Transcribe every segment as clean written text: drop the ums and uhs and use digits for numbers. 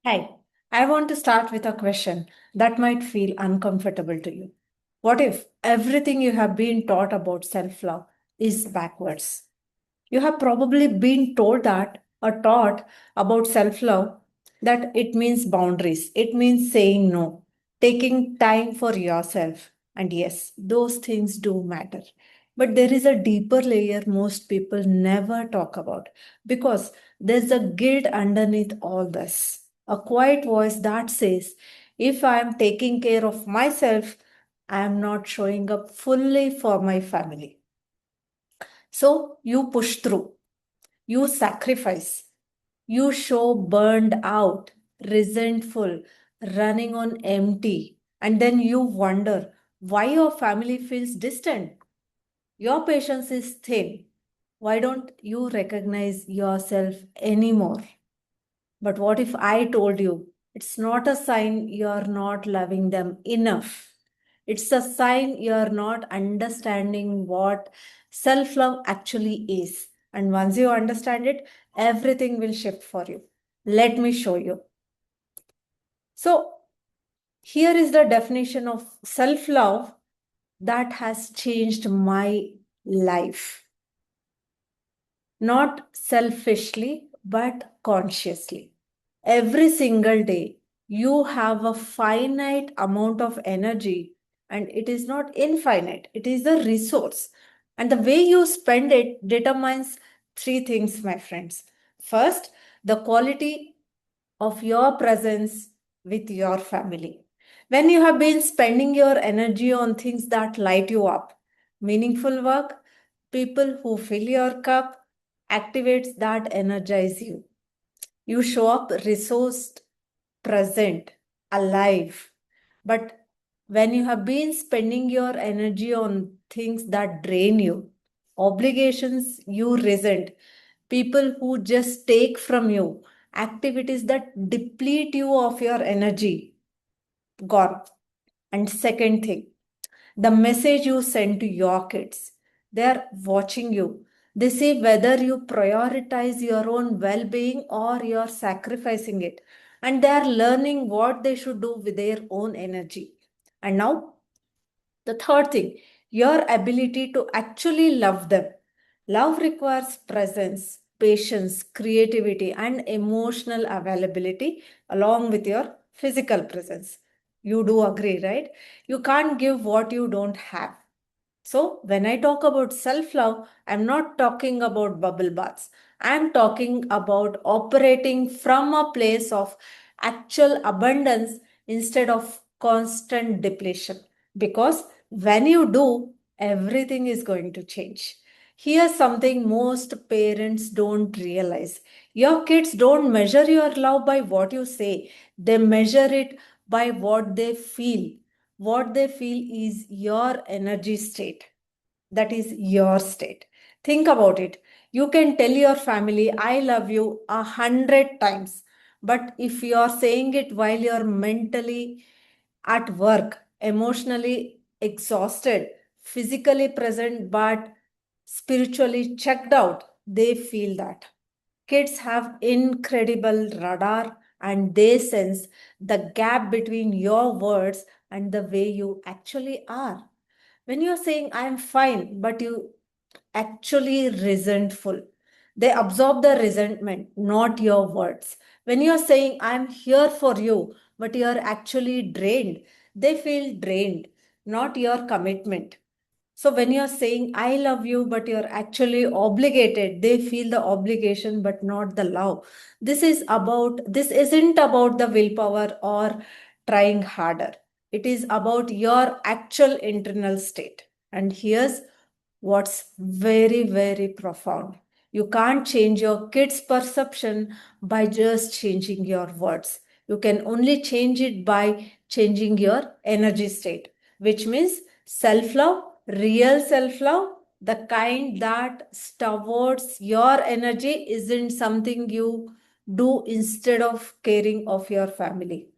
Hi, I want to start with a question that might feel uncomfortable to you. What if everything you have been taught about self love is backwards? You have probably been told that or taught about self love that it means boundaries, it means saying no, taking time for yourself. And yes, those things do matter. But there is a deeper layer most people never talk about because there's a guilt underneath all this. A quiet voice that says, if I am taking care of myself, I am not showing up fully for my family. So you push through, you sacrifice, you show burned out, resentful, running on empty, and then you wonder why your family feels distant. Your patience is thin. Why don't you recognize yourself anymore? But what if I told you it's not a sign you're not loving them enough? It's a sign you're not understanding what self love actually is. And once you understand it, everything will shift for you. Let me show you. So, here is the definition of self love that has changed my life. Not selfishly, but consciously. Every single day, you have a finite amount of energy, and it is not infinite, it is a resource. And the way you spend it determines three things, my friends. First, the quality of your presence with your family. When you have been spending your energy on things that light you up, meaningful work, people who fill your cup, activates that energize you. You show up resourced, present, alive. But when you have been spending your energy on things that drain you, obligations you resent, people who just take from you, activities that deplete you of your energy, gone. And second thing, the message you send to your kids. They're watching you. They see whether you prioritize your own well being or you're sacrificing it. And they're learning what they should do with their own energy. And now, the third thing, your ability to actually love them. Love requires presence, patience, creativity, and emotional availability along with your physical presence. You do agree, right? You can't give what you don't have. So, when I talk about self love, I'm not talking about bubble baths. I'm talking about operating from a place of actual abundance instead of constant depletion. Because when you do, everything is going to change. Here's something most parents don't realize. Your kids don't measure your love by what you say, they measure it by what they feel. What they feel is your energy state. That is your state. Think about it. You can tell your family, I love you 100 times. But if you are saying it while you're mentally at work, emotionally exhausted, physically present, but spiritually checked out, they feel that. Kids have incredible radar and they sense the gap between your words and the way you actually are. When you're saying I'm fine, but you actually resentful, they absorb the resentment, not your words. When you're saying I'm here for you, but you're actually drained, they feel drained, not your commitment. So when you're saying I love you, but you're actually obligated, they feel the obligation, but not the love. This isn't about the willpower or trying harder. It is about your actual internal state. And here's what's very, very profound. You can't change your kids' perception by just changing your words. You can only change it by changing your energy state, which means self love, real self love, the kind that towards your energy isn't something you do instead of caring of your family.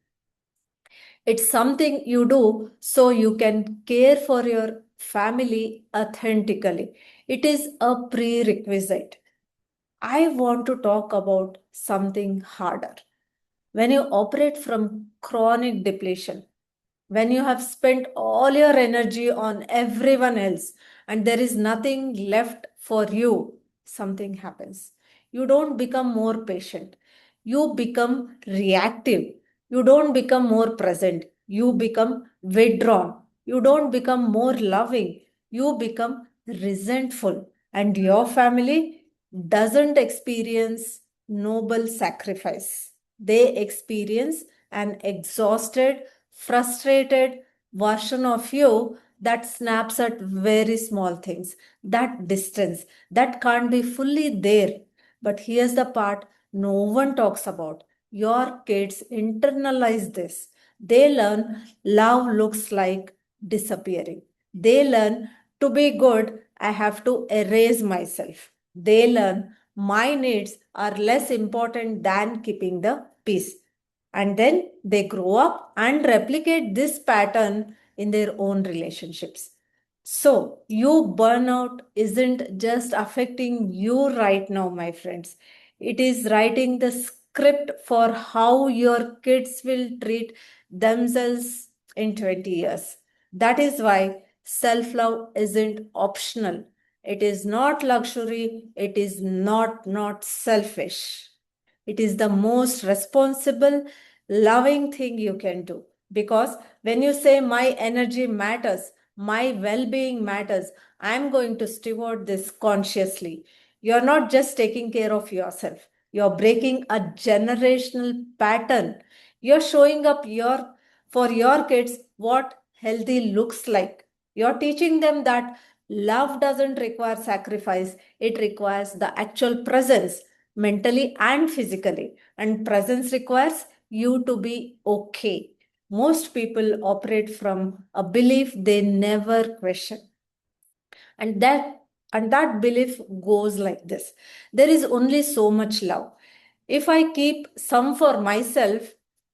It's something you do so you can care for your family authentically. It is a prerequisite. I want to talk about something harder. When you operate from chronic depletion, when you have spent all your energy on everyone else and there is nothing left for you, something happens. You don't become more patient. You become reactive. You don't become more present. You become withdrawn. You don't become more loving. You become resentful. And your family doesn't experience noble sacrifice. They experience an exhausted, frustrated version of you that snaps at very small things, that distance, that can't be fully there. But here's the part no one talks about. Your kids internalize this. They learn love looks like disappearing. They learn to be good, I have to erase myself. They learn my needs are less important than keeping the peace. And then they grow up and replicate this pattern in their own relationships. So, you burnout isn't just affecting you right now, my friends. It is writing the script for how your kids will treat themselves in 20 years. That is why self love isn't optional. It is not luxury. It is not selfish. It is the most responsible, loving thing you can do. Because when you say, my energy matters, my well being matters, I am going to steward this consciously. You're not just taking care of yourself, you're breaking a generational pattern. You're showing up for your kids what healthy looks like. You're teaching them that love doesn't require sacrifice, it requires the actual presence mentally and physically. And presence requires you to be okay. Most people operate from a belief they never question. And that belief goes like this. There is only so much love. If I keep some for myself,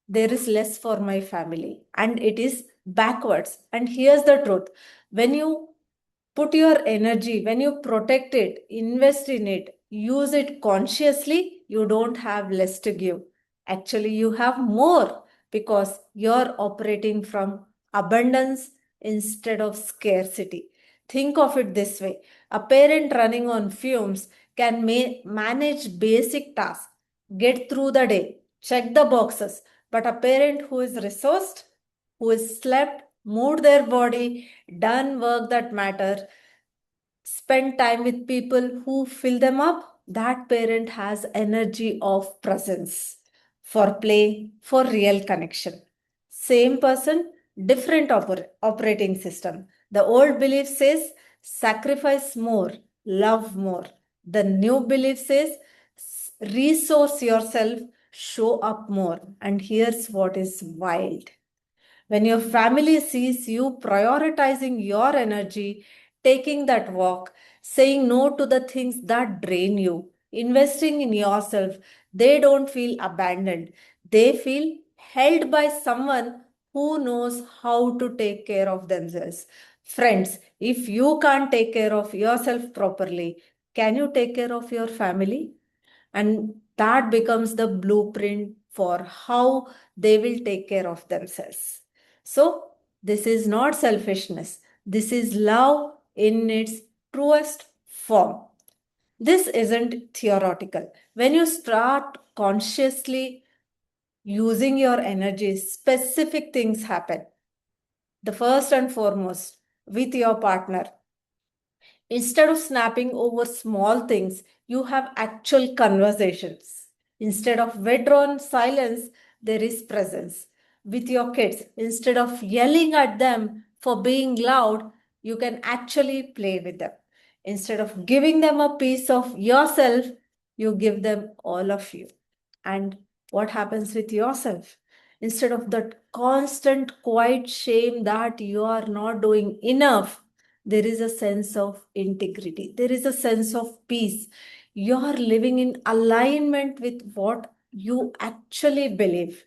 there is less for my family. And it is backwards. And here's the truth. When you put your energy, when you protect it, invest in it, use it consciously, you don't have less to give. Actually, you have more because you're operating from abundance instead of scarcity. Think of it this way: a parent running on fumes can manage basic tasks, get through the day, check the boxes, but a parent who is resourced, who has slept, moved their body, done work that matter, spend time with people who fill them up, that parent has energy of presence for play, for real connection. Same person, different operating system. The old belief says sacrifice more, love more. The new belief says resource yourself, show up more. And here's what is wild: when your family sees you prioritizing your energy, taking that walk, saying no to the things that drain you, investing in yourself, they don't feel abandoned. They feel held by someone who knows how to take care of themselves. Friends, if you can't take care of yourself properly, can you take care of your family? And that becomes the blueprint for how they will take care of themselves. So, this is not selfishness, this is love in its truest form. This isn't theoretical. When you start consciously using your energy, specific things happen. The first and foremost, with your partner, instead of snapping over small things, you have actual conversations. Instead of withdrawn silence, there is presence. With your kids, instead of yelling at them for being loud, you can actually play with them. Instead of giving them a piece of yourself, you give them all of you. And what happens with yourself? Instead of that constant quiet shame that you are not doing enough, there is a sense of integrity, there is a sense of peace. You are living in alignment with what you actually believe.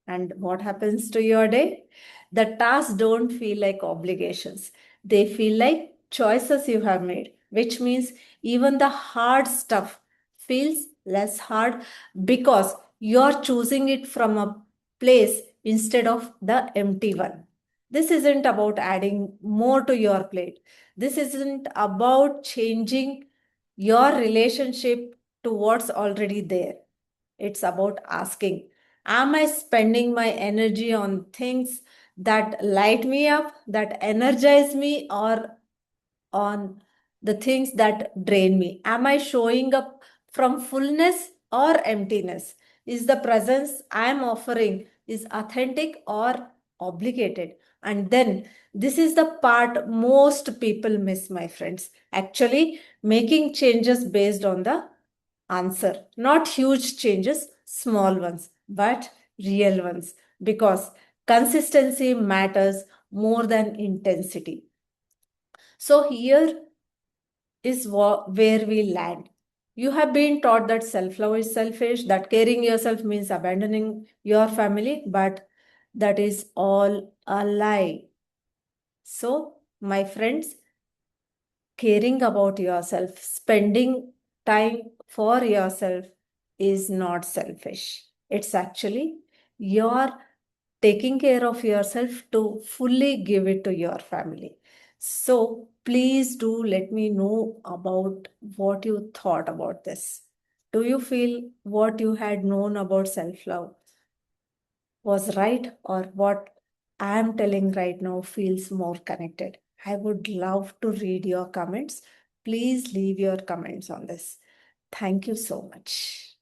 And what happens to your day? The tasks don't feel like obligations, they feel like choices you have made, which means even the hard stuff feels less hard because You're choosing it from a place instead of the empty one. This isn't about adding more to your plate. This isn't about changing your relationship to what's already there. It's about asking, am I spending my energy on things that light me up, that energize me, or on the things that drain me? Am I showing up from fullness or emptiness? Is the presence I am offering is authentic or obligated? And then this is the part most people miss, my friends. Actually, making changes based on the answer, not huge changes, small ones, but real ones, because consistency matters more than intensity. So here is where we land. You have been taught that self love is selfish, that caring yourself means abandoning your family, but that is all a lie. So, my friends, caring about yourself, spending time for yourself is not selfish. It's actually your taking care of yourself to fully give it to your family. So please do let me know about what you thought about this. Do you feel what you had known about self love was right, or what I am telling right now feels more connected? I would love to read your comments. Please leave your comments on this. Thank you so much.